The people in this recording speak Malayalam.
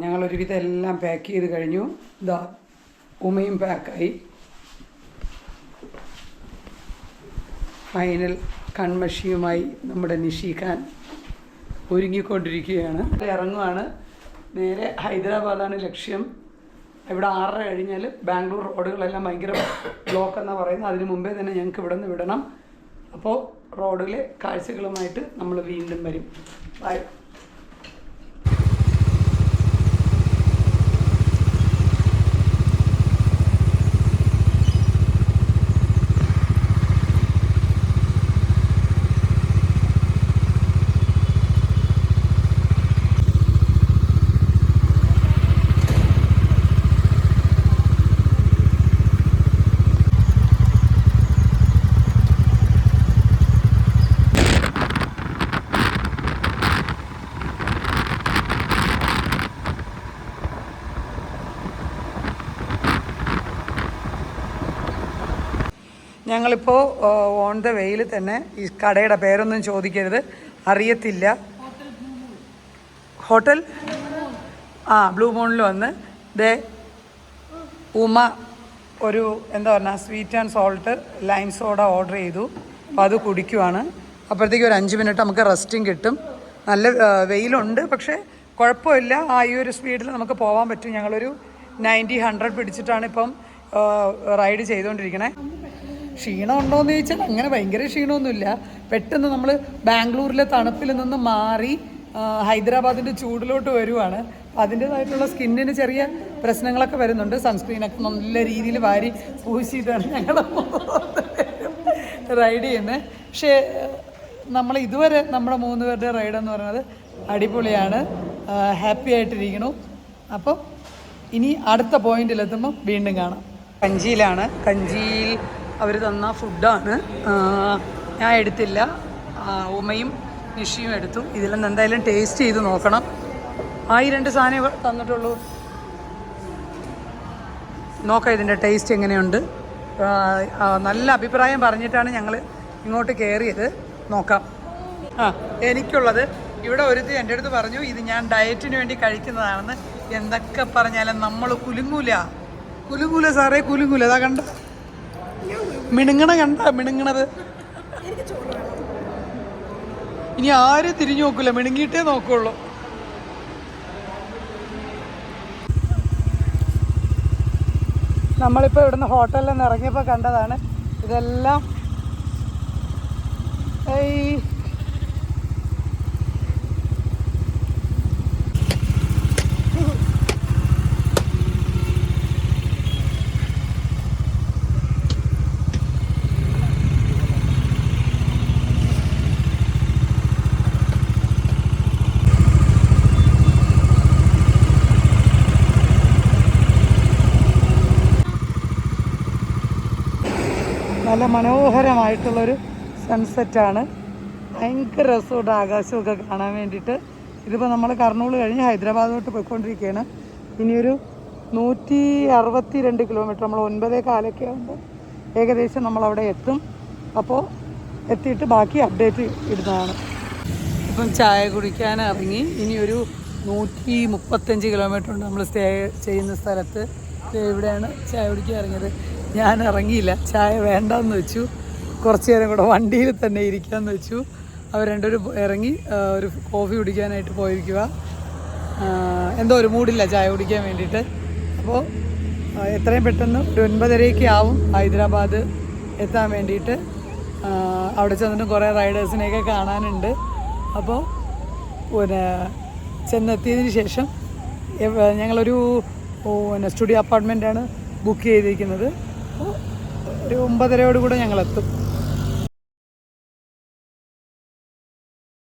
ഞങ്ങളൊരുവിധം എല്ലാം പാക്ക് ചെയ്ത് കഴിഞ്ഞു. ഇതാ ഉമയും പാക്കായി. ഫൈനൽ കൺമഷിയുമായി നമ്മുടെ നിഷി-ഖാൻ ഒരുങ്ങിക്കൊണ്ടിരിക്കുകയാണ്. ഇറങ്ങുവാണ്. നേരെ ഹൈദരാബാദാണ് ലക്ഷ്യം. ഇവിടെ 6:30 കഴിഞ്ഞാൽ ബാംഗ്ലൂർ റോഡുകളെല്ലാം ഭയങ്കര ബ്ലോക്ക് എന്നാണ് പറയുന്നത്. അതിന് മുമ്പേ തന്നെ ഞങ്ങൾക്ക് ഇവിടെ നിന്ന് വിടണം. അപ്പോൾ റോഡിലെ കാഴ്ചകളുമായിട്ട് നമ്മൾ വീണ്ടും വരും. ബൈ. ഞങ്ങളിപ്പോൾ ഓൺ ദ വേയിൽ തന്നെ. ഈ കടയുടെ പേരൊന്നും ചോദിക്കരുത്, അറിയത്തില്ല. ഹോട്ടൽ ബ്ലൂ മൂണിൽ വന്ന് ഉമ ഒരു എന്താ പറയുക sweet and salt lime soda order ചെയ്തു. അപ്പോൾ അത് കുടിക്കുവാണ്. അപ്പോഴത്തേക്കും ഒരു 5 മിനിറ്റ് നമുക്ക് റെസ്റ്റും കിട്ടും. നല്ല വെയിലുണ്ട്, പക്ഷേ കുഴപ്പമില്ല. ഈ ഒരു സ്പീഡിൽ നമുക്ക് പോകാൻ പറ്റും. ഞങ്ങളൊരു 90-100 പിടിച്ചിട്ടാണ് ഇപ്പം റൈഡ് ചെയ്തുകൊണ്ടിരിക്കണേ. ക്ഷീണം ഉണ്ടോയെന്ന് ചോദിച്ചാൽ അങ്ങനെ ഭയങ്കര ക്ഷീണമൊന്നുമില്ല. പെട്ടെന്ന് നമ്മൾ ബാംഗ്ലൂരിലെ തണുപ്പിൽ നിന്ന് മാറി ഹൈദരാബാദിൻ്റെ ചൂടിലോട്ട് വരുവാണ്. അതിൻ്റേതായിട്ടുള്ള സ്കിന്നിന് ചെറിയ പ്രശ്നങ്ങളൊക്കെ വരുന്നുണ്ട്. സൺസ്ക്രീനൊക്കെ നല്ല രീതിയിൽ വാരി പൂശിയിട്ടാണ് ഞങ്ങൾ റൈഡ് ചെയ്യുന്നത്. പക്ഷേ നമ്മൾ ഇതുവരെ നമ്മുടെ 3 പേരുടെ റൈഡെന്ന് പറയുന്നത് അടിപൊളിയാണ്. ഹാപ്പി ആയിട്ടിരിക്കണു. അപ്പോൾ ഇനി അടുത്ത പോയിന്റിലെത്തുമ്പോൾ വീണ്ടും കാണാം. കഞ്ചിയിലാണ്. കഞ്ചിയിൽ അവർ തന്ന ഫുഡാണ്. ഞാൻ എടുത്തില്ല, ഉമയും നിഷിയും എടുത്തു. ഇതിലൊന്നും എന്തായാലും ടേസ്റ്റ് ചെയ്ത് നോക്കണം. 2 സാധനം തന്നിട്ടുള്ളൂ. നോക്കാം ഇതിൻ്റെ ടേസ്റ്റ് എങ്ങനെയുണ്ട്. നല്ല അഭിപ്രായം പറഞ്ഞിട്ടാണ് ഞങ്ങൾ ഇങ്ങോട്ട് കയറിയത്. നോക്കാം. എനിക്കുള്ളത് ഇവിടെ ഒരുത്തി എൻ്റെ അടുത്ത് പറഞ്ഞു ഇത് ഞാൻ ഡയറ്റിന് വേണ്ടി കഴിക്കുന്നതാണെന്ന്. എന്തൊക്കെ പറഞ്ഞാലും നമ്മൾ കുലുങ്ങൂല സാറേ, കുലുങ്ങൂല. അതാ കണ്ട മിണുങ്ങണത്. ഇനി ആരും തിരിഞ്ഞു നോക്കൂല, മിണുങ്ങിയിട്ടേ നോക്കുള്ളൂ. നമ്മളിപ്പോൾ ഇവിടുന്ന് ഹോട്ടലിൽ നിന്ന് ഇറങ്ങിയപ്പോൾ കണ്ടതാണ് ഇതെല്ലാം. നല്ല മനോഹരമായിട്ടുള്ളൊരു സൺസെറ്റാണ്. ഭയങ്കര രസമുണ്ട് ആകാശമൊക്കെ കാണാൻ വേണ്ടിയിട്ട്. ഇതിപ്പോൾ നമ്മൾ കർണൂൽ കഴിഞ്ഞ് ഹൈദരാബാദോട്ട് പോയിക്കൊണ്ടിരിക്കുകയാണ്. ഇനിയൊരു 162 കിലോമീറ്റർ. നമ്മൾ 9:15 ആകുമ്പോൾ ഏകദേശം നമ്മളവിടെ എത്തും. അപ്പോൾ എത്തിയിട്ട് ബാക്കി അപ്ഡേറ്റ് ഇടുന്നതാണ്. ഇപ്പം ചായ കുടിക്കാൻ ഇറങ്ങി. ഇനിയൊരു 135 കിലോമീറ്റർ ഉണ്ട് നമ്മൾ സ്റ്റേ ചെയ്യുന്ന സ്ഥലത്ത്. ഇവിടെയാണ് ചായ കുടിക്കാൻ ഇറങ്ങിയത്. ഞാൻ ഇറങ്ങിയില്ല, ചായ വേണ്ടെന്ന് വെച്ചു. കുറച്ച് നേരം കൂടെ വണ്ടിയിൽ തന്നെ ഇരിക്കാമെന്ന് വെച്ചു. അവർ രണ്ടുപേരും ഇറങ്ങി ഒരു കോഫി കുടിക്കാനായിട്ട് പോയിരിക്കുക. എന്തോ ഒരു മൂഡില്ല ചായ കുടിക്കാൻ വേണ്ടിയിട്ട്. അപ്പോൾ എത്രയും പെട്ടെന്ന് ഒരു 9:30 ആവും ഹൈദരാബാദ് എത്താൻ വേണ്ടിയിട്ട്. അവിടെ ചെന്നിട്ട് കുറേ റൈഡേഴ്സിനെയൊക്കെ കാണാനുണ്ട്. അപ്പോൾ ചെന്നെത്തിയതിന് ശേഷം ഞങ്ങളൊരു സ്റ്റുഡിയോ അപ്പാർട്ട്മെൻറ്റാണ് ബുക്ക് ചെയ്തിരിക്കുന്നത്. ഒരു 9:30 ഞങ്ങളെത്തും.